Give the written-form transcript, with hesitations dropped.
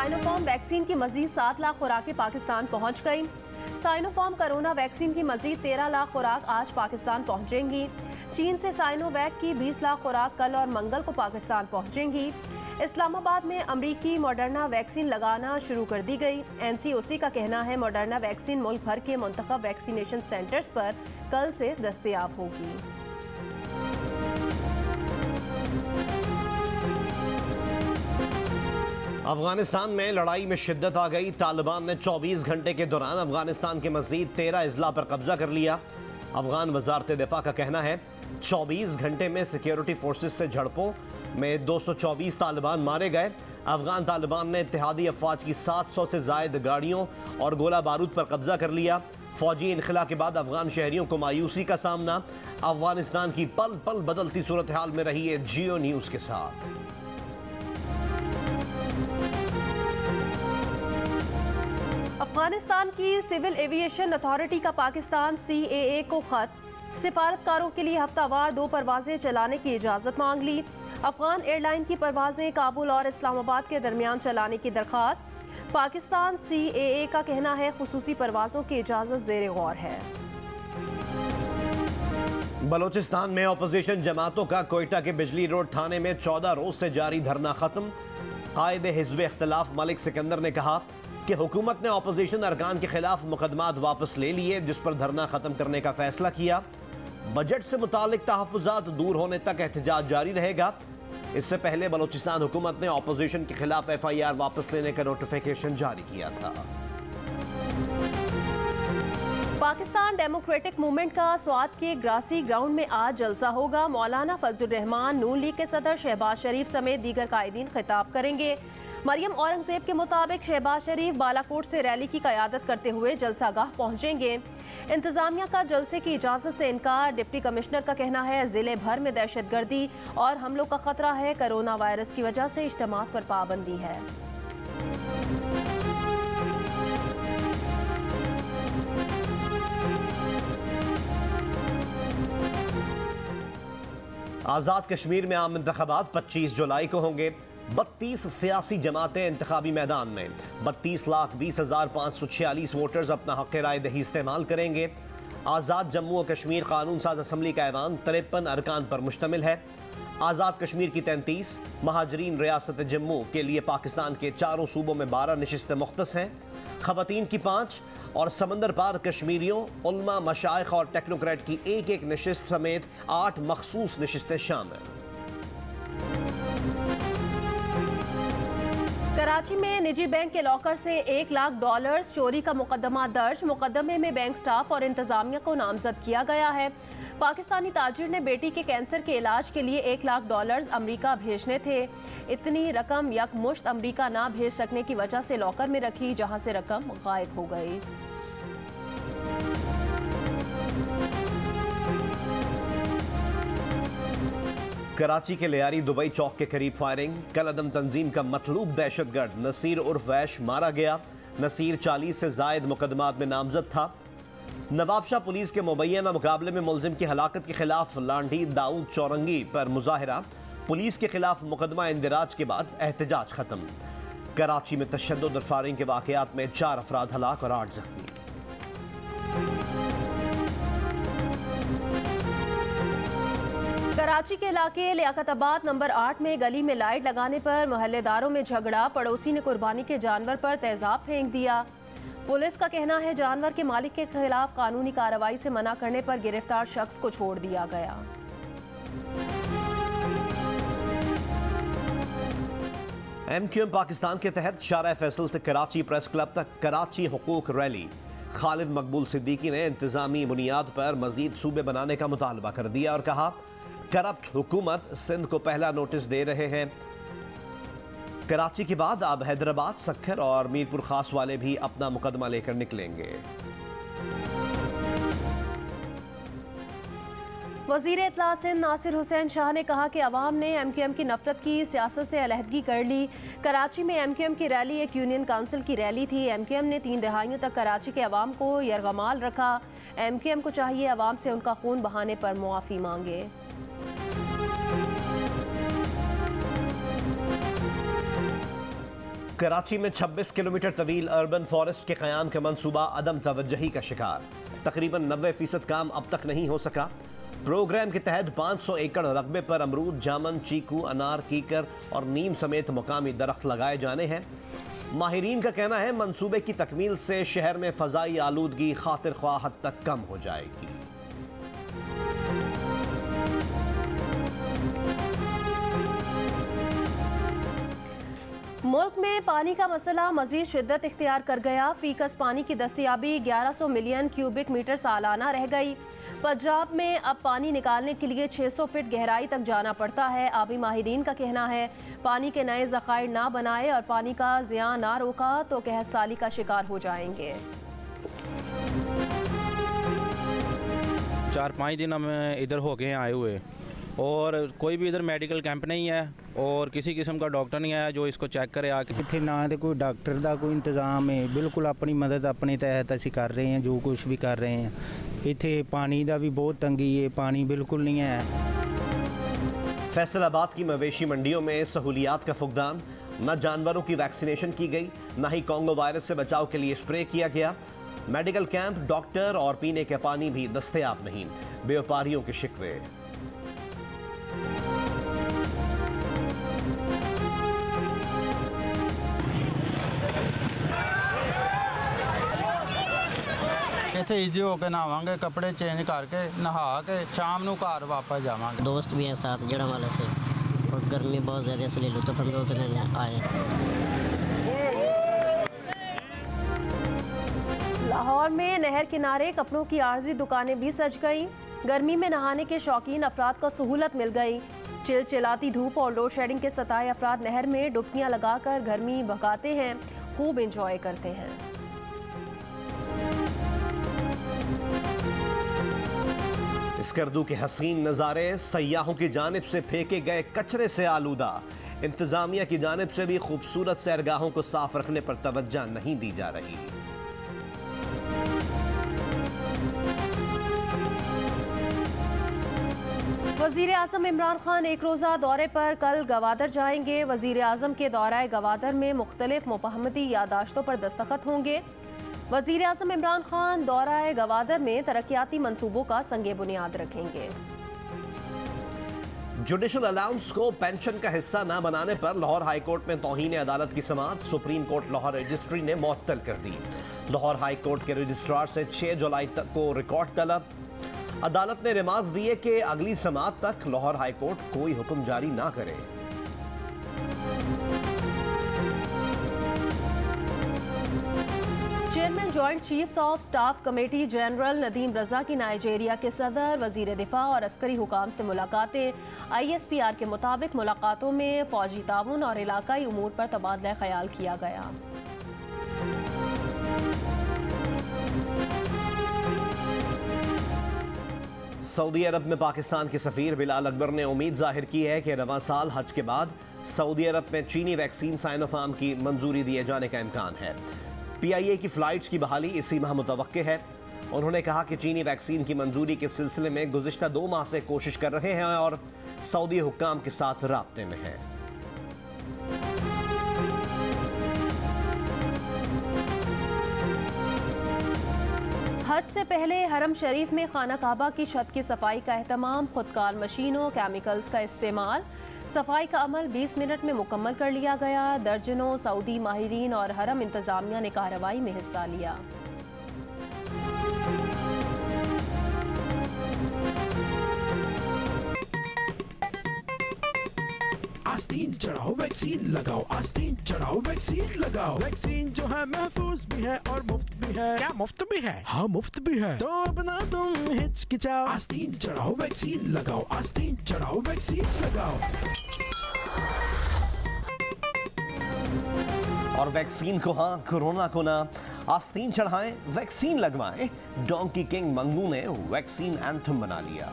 Sinopharm vaccine की मजीद 7 लाख खुराकें पाकिस्तान पहुंच गई। साइनोफार्म कोरोना वैक्सीन की मजीद 13 लाख खुराक आज पाकिस्तान पहुंचेंगी। चीन से साइनोवैक की 20 लाख खुराक कल और मंगल को पाकिस्तान पहुंचेंगी। इस्लामाबाद में अमरीकी मॉडर्ना वैक्सीन लगाना शुरू कर दी गई। NCOC का कहना है मॉडर्ना वैक्सीन मुल्क भर के मुंतखब वैक्सीनेशन सेंटर्स पर कल से दस्तयाब होगी। अफगानिस्तान में लड़ाई में शिद्दत आ गई। तालिबान ने 24 घंटे के दौरान अफगानिस्तान के मजीद 13 अजला पर कब्जा कर लिया। अफगान वजारत दिफा का कहना है 24 घंटे में सिक्योरिटी फोर्सेस से झड़पों में 224 तालिबान मारे गए। अफगान तालिबान ने इत्तेहादी अफवाज की 700 से जायद गाड़ियों और गोला बारूद पर कब्जा कर लिया। फौजी इनखला के बाद अफगान शहरियों को मायूसी का सामना। अफगानिस्तान की पल पल बदलती सूरत हाल में रही है जियो न्यूज के साथ। अफगानिस्तान की सिविल एविएशन अथॉरिटी का पाकिस्तान CAA को खत। सिफारतकारों के लिए हफ्तावार 2 परवाजें चलाने की इजाज़त मांग ली। अफगान एयरलाइन की परवाजें काबुल और इस्लामाबाद के दरमियान चलाने की दरख्वास्त। पाकिस्तान CAA का कहना है खुसूसी परवाजों की इजाज़त ज़ेरे गौर है। बलोचिस्तान में अपोजिशन जमातों का कोयटा के बिजली रोड थाने में 14 रोज से जारी धरना खत्म। कायदे हिज़्ब इख्तिलाफ मलिक सिकंदर ने कहा कि हुकूमत ने अपोजिशन अरकान के खिलाफ मुकदमात वापस ले लिए, जिस पर धरना खत्म करने का फैसला किया। बजट से मुतालिक तहफ़्फ़ुज़ात दूर होने तक एहतजाज जारी रहेगा। इससे पहले बलोचिस्तान हुकूमत ने अपोजिशन के खिलाफ FIR वापस लेने का नोटिफिकेशन जारी किया था। पाकिस्तान डेमोक्रेटिक मूवमेंट का स्वात के ग्रासी ग्राउंड में आज जलसा होगा। मौलाना फजलुर रहमान, नून लीग के सदर शहबाज शरीफ समेत दीगर कायदीन खिताब करेंगे। मरियम औरंगजेब के मुताबिक शहबाज शरीफ बालाकोट से रैली की क़यादत करते हुए जलसागाह पहुंचेंगे। इंतजामिया का जलसे की इजाज़त से इनकार। डिप्टी कमिश्नर का कहना है ज़िले भर में दहशतगर्दी और हमलों का खतरा है। कोरोना वायरस की वजह से इज्तिमात पर पाबंदी है। आज़ाद कश्मीर में आम इंतखाबात 25 जुलाई को होंगे। 32 सियासी जमातें इंतखाबी मैदान में। 32,20,546 वोटर्स अपना हक़ राय दही इस्तेमाल करेंगे। आज़ाद जम्मू और कश्मीर कानून साज असम्बली का ऐवान 53 अरकान पर मुश्तमिल है। आज़ाद कश्मीर की 33, महाजरीन रियासत जम्मू के लिए पाकिस्तान के चारों सूबों में 12 नशिस्तें मुख्तस हैं। ख़वातीन की 5 और समंदर पार कश्मीरियों, उल्मा, मशाइख और टेक्नोक्रेट की एक नशिस्त समेत 8 मखसूस नशिस्तें शामिल। कराची में निजी बैंक के लॉकर से $1 लाख चोरी का मुकदमा दर्ज। मुकदमे में बैंक स्टाफ और इंतजामिया को नामजद किया गया है। पाकिस्तानी ताजिर ने बेटी के कैंसर के इलाज के लिए $1 लाख अमरीका भेजने थे। इतनी रकम यकमुश्त अमरीका ना भेज सकने की वजह से लॉकर में रखी, जहां से रकम गायब हो गई। कराची के लियारी दुबई चौक के करीब फायरिंग। कल अदम तंजीम का मतलूब दहशतगर्द नसीर उर्फ वैश मारा गया। नसीर 40 से जायद मुकदमात में नामजद था। नवाबशाह पुलिस के मुबैना मुकाबले में मुलजिम की हलाकत के खिलाफ लांडी दाऊद चौरंगी पर मुजाहिरा। पुलिस के खिलाफ मुकदमा इंदिराज के बाद एहतजाज खत्म। कराची में तशद्दुद और फायरिंग के वाकयात में 4 अफराद हलाक और 8 जख्मी। कराची के इलाके लियाकताबाद नंबर 8 में गली में लाइट लगाने पर मोहल्लेदारों में झगड़ा। पड़ोसी ने कुर्बानी के जानवर पर तेजाब फेंक दिया। पुलिस का कहना है जानवर के मालिक के खिलाफ कानूनी कार्रवाई से मना करने पर गिरफ्तार शख्स को छोड़ दिया गया। MQM पाकिस्तान के तहत शारा फैसल से कराची प्रेस क्लब तक कराची हुकूक रैली। खालिद मकबूल सिद्दीकी ने इंतजामी बुनियाद पर मजीद सूबे बनाने का मुतालबा कर दिया और कहा करप्ट हुकूमत सिंध को पहला नोटिस दे रहे हैं। कराची के बाद अब हैदराबाद, सक्खर और मीरपुर खास वाले भी अपना मुकदमा लेकर निकलेंगे। वज़ीर इत्तलात सिंध नासिर हुसैन शाह ने कहा कि अवाम ने MQM की नफरत की सियासत से अलहदगी कर ली। कराची में MQM की रैली एक यूनियन काउंसिल की रैली थी। MQM ने 3 दहाइयों तक कराची के अवाम को यरगमाल रखा। MQM को चाहिए अवाम से उनका खून बहाने पर मुआफ़ी मांगे। कराची में 26 किलोमीटर तवील अर्बन फॉरेस्ट के क़याम का मंसूबा अदम तवज्जही का शिकार। तकरीबन 90% काम अब तक नहीं हो सका। प्रोग्राम के तहत 500 एकड़ रकबे पर अमरूद, जामन, चीकू, अनार, कीकर और नीम समेत मुकामी दरख्त लगाए जाने हैं। माहिरीन का कहना है मंसूबे की तकमील से शहर में फ़ज़ाई आलूदगी खातिर ख्वाह हद तक कम हो जाएगी। मुल्क में पानी का मसला मजीद शिद्दत इख्तियार कर गया। फीकस पानी की दस्तयाबी 1100 मिलियन क्यूबिक मीटर सालाना रह गई। पंजाब में अब पानी निकालने के लिए 600 फीट गहराई तक जाना पड़ता है। आबी माहिरीन का कहना है पानी के नए ज़खायर ना बनाए और पानी का ज़ियान ना रोका तो कहत साली का शिकार हो जाएंगे। 4-5 दिन हम इधर हो गए आए हुए और कोई भी इधर मेडिकल कैंप नहीं है और किसी किस्म का डॉक्टर नहीं आया जो इसको चेक करे आके। इत्थे ना तो कोई डॉक्टर का कोई इंतजाम है, बिल्कुल अपनी मदद अपने तहत असीं कर रहे हैं, जो कुछ भी कर रहे हैं। इत्थे पानी का भी बहुत तंगी है, पानी बिल्कुल नहीं है। फैसलाबाद की मवेशी मंडियों में सहूलियात का फुकदान। न जानवरों की वैक्सीनेशन की गई, न ही कोंगो वायरस से बचाव के लिए स्प्रे किया गया। मेडिकल कैंप, डॉक्टर और पीने के पानी भी दस्तयाब नहीं। व्यापारियों के शिकवे। इत्थे ईजी होकर नहावांगे, कपड़े चेंज करके नहा के शाम को घर वापस जावांगे। दोस्त भी हैं साथ जड़ा वाले से और गर्मी बहुत ज़्यादा इसलिए लुत्फ़अंदोज़ लेने आए। लाहौर में नहर किनारे कपड़ों की आर्जी दुकानें भी सज गईं। गर्मी में नहाने के शौकीन अफराद को सहूलत मिल गई। चिलचिलाती धूप और लोड शेडिंग के सताए अफराद नहर में डुबकियां लगाकर गर्मी भगाते हैं, खूब इंजॉय करते हैं। स्कर्दू के हसीन नज़ारे, सयाहों की जानिब से फेंके गए कचरे से आलूदा। इंतजामिया की जानिब से भी खूबसूरत सैरगाहों को साफ रखने पर तवज्जो नहीं दी जा रही। वज़ीर आज़म इमरान खान एक रोज़ा दौरे पर कल गवादर जाएंगे। वज़ीर आज़म के दौरे गवादर में मुख्तलिफ मुफाहमती यादाश्तों पर दस्तखत होंगे। वज़ीर आज़म इमरान खान दौरा गवादर में तरक्याती मंसूबों का संगे बुनियाद रखेंगे। जुडिशल अलाउंस को पेंशन का हिस्सा न बनाने पर लाहौर हाई कोर्ट में तौहीन अदालत की समाअत। सुप्रीम कोर्ट लाहौर रजिस्ट्री ने मुअत्तल कर दी। लाहौर हाई कोर्ट के रजिस्ट्रार से 6 जुलाई तक को रिकॉर्ड तलब। अदालत ने रिमार्क्स दिए कि अगली समाअत तक लाहौर हाई कोर्ट कोई हुक्म जारी ना करे। Chairman joint chiefs of staff committee general Nadeem Raza की नाइजीरिया के सदर, वजीर दिफा और अस्करी हुकाम से मुलाकातें। ISPR के मुताबिक मुलाकातों में फौजी ताउन और इलाकाई उमूर पर तबादला ख्याल किया गया। सऊदी अरब में पाकिस्तान के सफीर बिलाल अकबर ने उम्मीद जाहिर की है कि रवां साल हज के बाद सऊदी अरब में चीनी वैक्सीन साइनोफार्म की मंजूरी दिए जाने का इम्कान है। PIA की फ्लाइट्स की बहाली इसी माह मुतवक्के है। उन्होंने कहा कि चीनी वैक्सीन की मंजूरी के सिलसिले में गुज़िश्ता 2 माह से कोशिश कर रहे हैं और सऊदी हुक्काम के साथ राब्ते में हैं। हज से पहले हरम शरीफ में खाना काबा की छत की सफाई का एहतमाम। खुदकार मशीनों, केमिकल्स का इस्तेमाल। सफाई का अमल 20 मिनट में मुकम्मल कर लिया गया। दर्जनों सऊदी माहिरीन और हरम इंतजामिया ने कार्रवाई में हिस्सा लिया। आस्तीन चढ़ाओ वैक्सीन लगाओ, आस्तीन चढ़ाओ वैक्सीन लगाओ। वैक्सीन जो है महफूज भी है और मुफ्त भी है। क्या मुफ्त भी है? हाँ मुफ्त भी है। तो अब ना तुम हिचकिचाओ, आस्तीन चढ़ाओ वैक्सीन लगाओ, आस्तीन चढ़ाओ वैक्सीन लगाओ। और वैक्सीन को हाँ, कोरोना को ना। आस्तीन चढ़ाएं, वैक्सीन लगवाएं। डोंकी किंग मंगू ने वैक्सीन एंथम बना लिया।